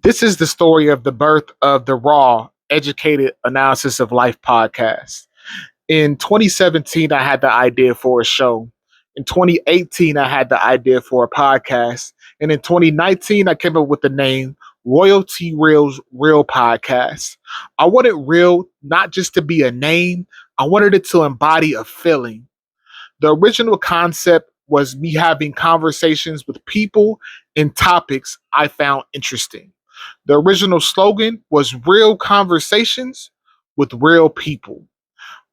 This is the story of the birth of the Raw Educated Analysis of Life podcast. In 2017, I had the idea for a show. In 2018, I had the idea for a podcast. And in 2019, I came up with the name RoyalT Real's Real Podcast. I wanted real not just to be a name, I wanted it to embody a feeling. The original concept was me having conversations with people and topics I found interesting. The original slogan was real conversations with real people.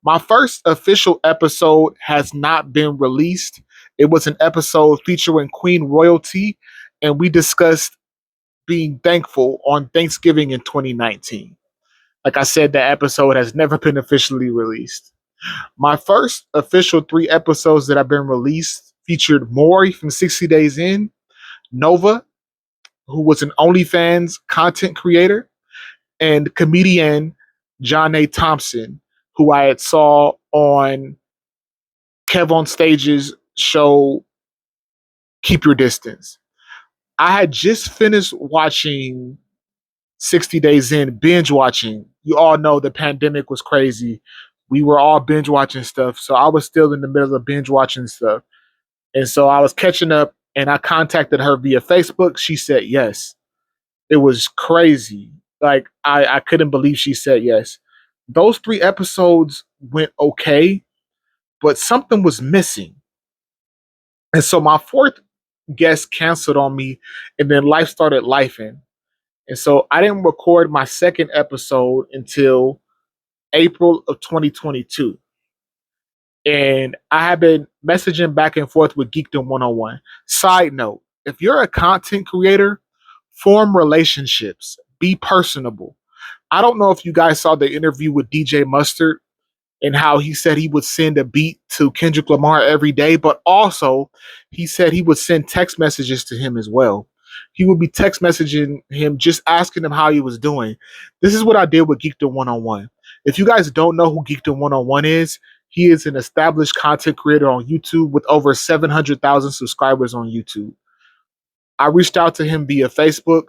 My first official episode has not been released. It was an episode featuring Queen RoyalT, and we discussed being thankful on Thanksgiving in 2019. Like I said, that episode has never been officially released. My first official 3 episodes that have been released featured Maury from 60 Days In, Nova, who was an OnlyFans content creator, and comedian John A. Thompson, who I had saw on Kev on Stage's show Keep Your Distance. I had just finished watching 60 Days In, binge watching. You all know the pandemic was crazy. We were all binge watching stuff. So I was still in the middle of binge watching stuff. And so I was catching up and I contacted her via Facebook. She said yes. It was crazy. Like I couldn't believe she said yes. Those 3 episodes went okay, but something was missing. And so my fourth guest canceled on me, and then life started lifing. And so I didn't record my second episode until April of 2022. And I have been messaging back and forth with Geekdom 101. Side note, if you're a content creator, form relationships, be personable. I don't know if you guys saw the interview with DJ Mustard and how he said he would send a beat to Kendrick Lamar every day, but also he said he would send text messages to him as well. He would be text messaging him, just asking him how he was doing. This is what I did with Geekdom 101. If you guys don't know who Geekdom 101 is, he is an established content creator on YouTube with over 700,000 subscribers on YouTube. I reached out to him via Facebook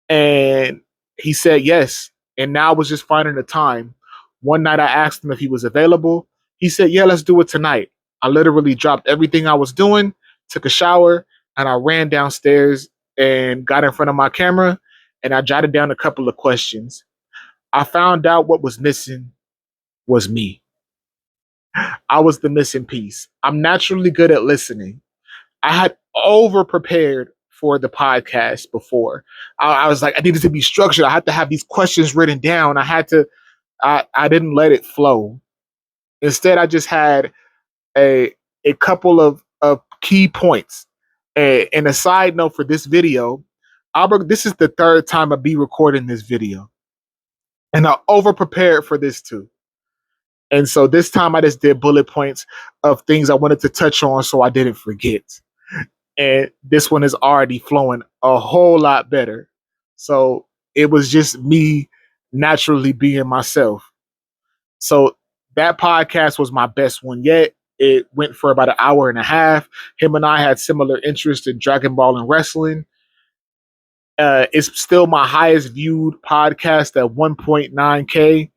and he said yes. And now I was just finding the time. One night I asked him if he was available. He said, yeah, let's do it tonight. I literally dropped everything I was doing, took a shower, and I ran downstairs and got in front of my camera and I jotted down a couple of questions. I found out what was missing was me. I was the missing piece. I'm naturally good at listening. I had over prepared for the podcast before. I was like, I needed to be structured. I had to have these questions written down. I didn't let it flow. Instead, I just had a couple of key points. And a side note for this video, Albert, this is the third time I'll be recording this video. And I over prepared for this too. And so this time I just did bullet points of things I wanted to touch on so I didn't forget. And this one is already flowing a whole lot better. So it was just me naturally being myself. So that podcast was my best one yet. It went for about an hour and a half. Him and I had similar interests in Dragon Ball and wrestling. It's still my highest viewed podcast at 1.9K.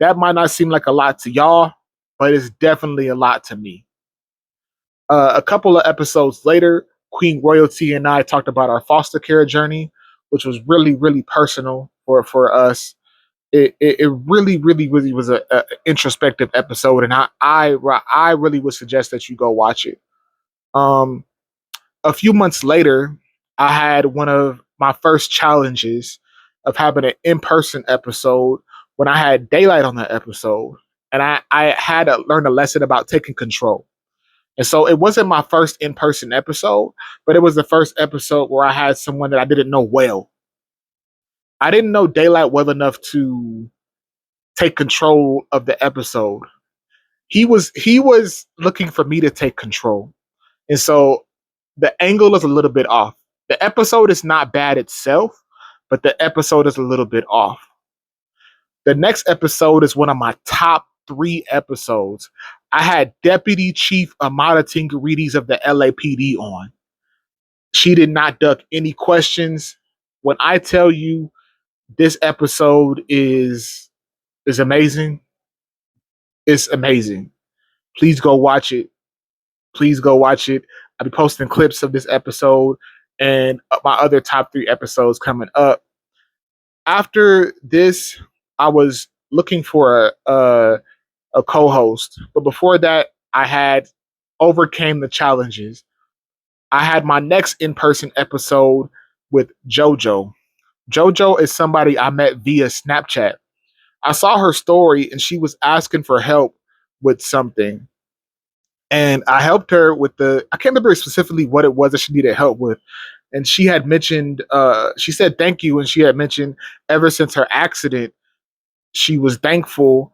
That might not seem like a lot to y'all, but it's definitely a lot to me. A couple of episodes later, Queen RoyalT and I talked about our foster care journey, which was really, really personal for us. It really, really, really was a introspective episode, and I really would suggest that you go watch it. A few months later, I had one of my first challenges of having an in-person episode when I had daylight on that episode, and I had to learn a lesson about taking control. And so it wasn't my first in-person episode, but it was the first episode where I had someone that I didn't know well. I didn't know Daylight well enough to take control of the episode. He was looking for me to take control. And so the angle is a little bit off. The episode is not bad itself, but the episode is a little bit off. The next episode is one of my top 3 episodes. I had Deputy Chief Amada Tingarides of the LAPD on. She did not duck any questions. When I tell you this episode is amazing, it's amazing. Please go watch it. Please go watch it. I'll be posting clips of this episode and my other top 3 episodes coming up. After this, I was looking for a co-host, but before that, I had overcame the challenges. I had my next in-person episode with JoJo. JoJo is somebody I met via Snapchat. I saw her story and she was asking for help with something. And I helped her with I can't remember specifically what it was that she needed help with. And she had mentioned, she said thank you. And she had mentioned ever since her accident, she was thankful.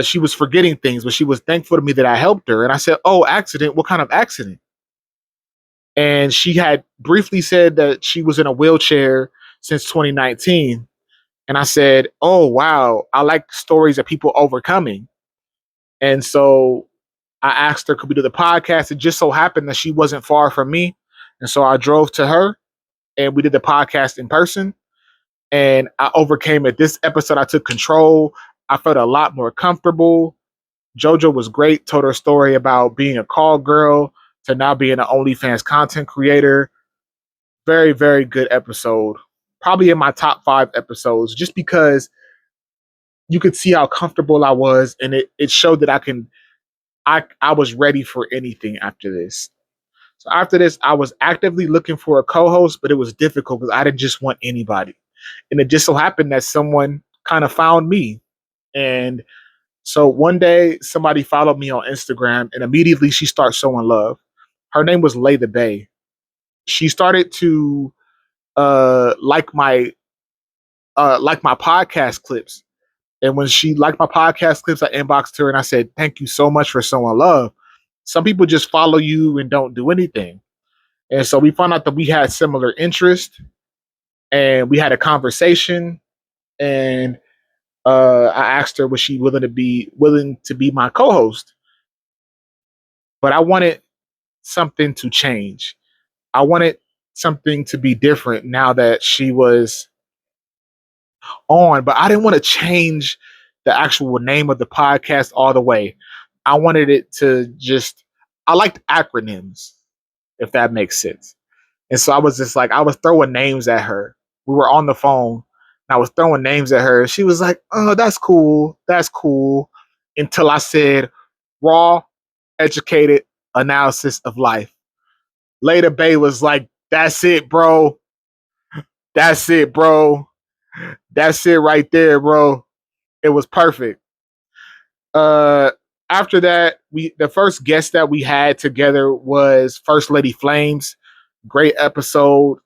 She was forgetting things, but she was thankful to me that I helped her. And I said, oh, accident? What kind of accident? And she had briefly said that she was in a wheelchair since 2019. And I said, oh, wow, I like stories of people overcoming. And so I asked her, could we do the podcast? It just so happened that she wasn't far from me. And so I drove to her and we did the podcast in person. And I overcame it. This episode, I took control. I felt a lot more comfortable. JoJo was great, told her story about being a call girl to now being an OnlyFans content creator. Very, very good episode. Probably in my top 5 episodes, just because you could see how comfortable I was, and it showed that I was ready for anything after this. So after this, I was actively looking for a co-host, but it was difficult because I didn't just want anybody. And it just so happened that someone kind of found me. And so one day somebody followed me on Instagram and immediately she started showing love. Her name was Lay the Bay. She started to like my podcast clips. And when she liked my podcast clips, I inboxed her and I said, thank you so much for showing love. Some people just follow you and don't do anything. And so we found out that we had similar interests and we had a conversation. And I asked her, was she willing to be my co-host? But I wanted something to change. I wanted something to be different now that she was on, but I didn't want to change the actual name of the podcast all the way. I wanted it to just, I liked acronyms, if that makes sense. And so I was just like, I was throwing names at her. We were on the phone and I was throwing names at her. She was like, oh, that's cool. That's cool. Until I said, raw, educated analysis of life. Later, Bay was like, that's it, bro. That's it, bro. That's it right there, bro. It was perfect. Uh, After that, the first guest that we had together was First Lady Flames. Great episode.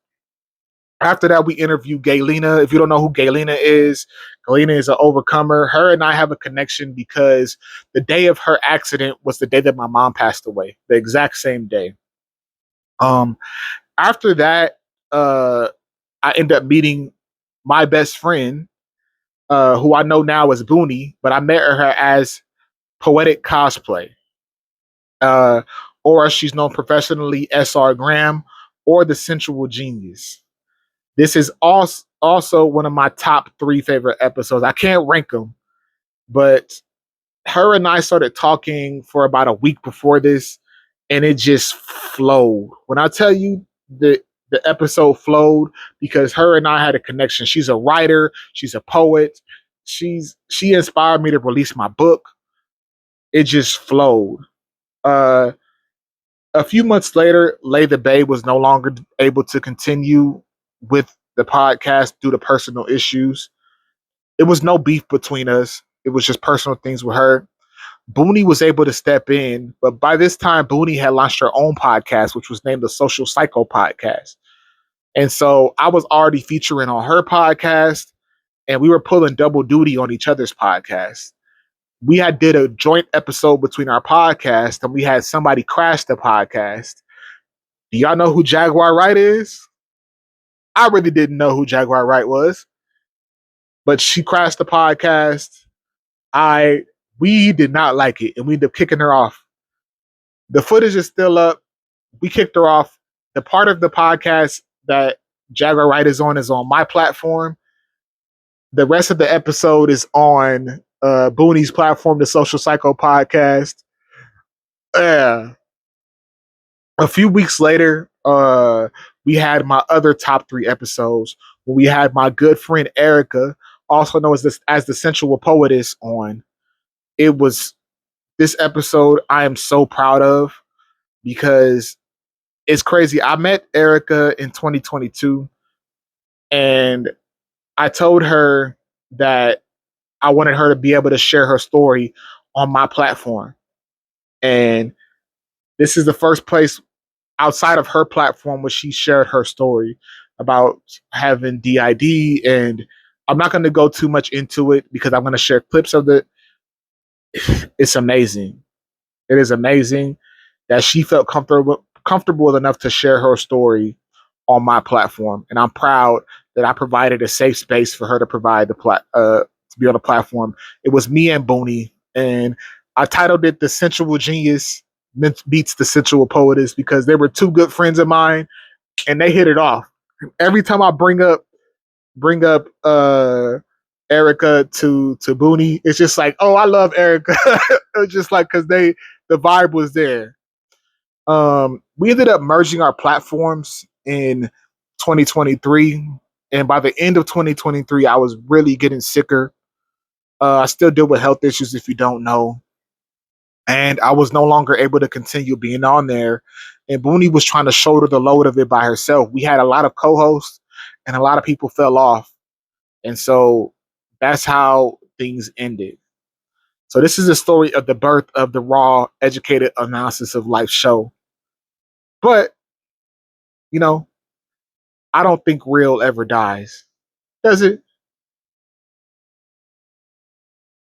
After that, we interviewed Gaylina. If you don't know who Gaylina is an overcomer. Her and I have a connection because the day of her accident was the day that my mom passed away, the exact same day. Um, After that, I ended up meeting my best friend, who I know now as Booney, but I met her as Poetic Cosplay. Uh, or as she's known professionally, SR Graham, or the Sensual Genius. This is also one of my top 3 favorite episodes. I can't rank them, but her and I started talking for about a week before this, and it just flowed. When I tell you the episode flowed because her and I had a connection. She's a writer, she's a poet, she inspired me to release my book. It just flowed. Uh, a few months later, Lay the Bay was no longer able to continue with the podcast due to personal issues. It was no beef between us. It was just personal things with her. Booney was able to step in, but by this time, Booney had launched her own podcast, which was named the Social Psycho Podcast. And so I was already featuring on her podcast, and we were pulling double duty on each other's podcast. We had did a joint episode between our podcast, and we had somebody crash the podcast. Do y'all know who Jaguar Wright is? I really didn't know who Jaguar Wright was, but she crashed the podcast. We did not like it, and we ended up kicking her off. The footage is still up. We kicked her off. The part of the podcast that Jaguar Wright is on my platform. The rest of the episode is on Booney's platform, the Social Psycho Podcast. Uh, a few weeks later, we had my other top 3 episodes where we had my good friend Erica, also known as the Sensual Poetess, on. It was this episode I am so proud of because it's crazy. I met Erica in 2022 and I told her that I wanted her to be able to share her story on my platform. And this is the first place outside of her platform where she shared her story about having DID. And I'm not going to go too much into it because I'm going to share clips of it. It's amazing. It is amazing that she felt comfortable enough to share her story on my platform, and I'm proud that I provided a safe space for her to provide to be on the platform. It was me and Booney, and I titled it "The Sensual Genius Beats the Sensual Poetess" because they were two good friends of mine, and they hit it off. Every time I bring up Erica to Booney, it's just like, oh, I love Erica. It's just like because the vibe was there. We ended up merging our platforms in 2023, and by the end of 2023, I was really getting sicker. I still deal with health issues, if you don't know, and I was no longer able to continue being on there. And Booney was trying to shoulder the load of it by herself. We had a lot of co-hosts, and a lot of people fell off, and so that's how things ended. So this is the story of the birth of the Raw Educated Analysis of Life show. But you know, I don't think real ever dies. Does it?